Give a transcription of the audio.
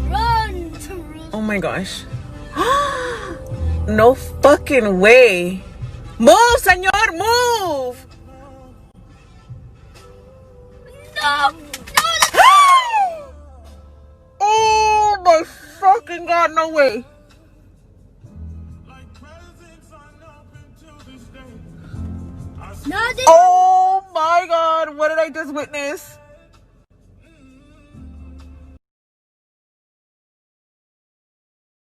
Run! Oh my gosh. No fucking way. Move, señor, move. No! Oh my fucking god, no way. No, Oh my god, what did I just witness?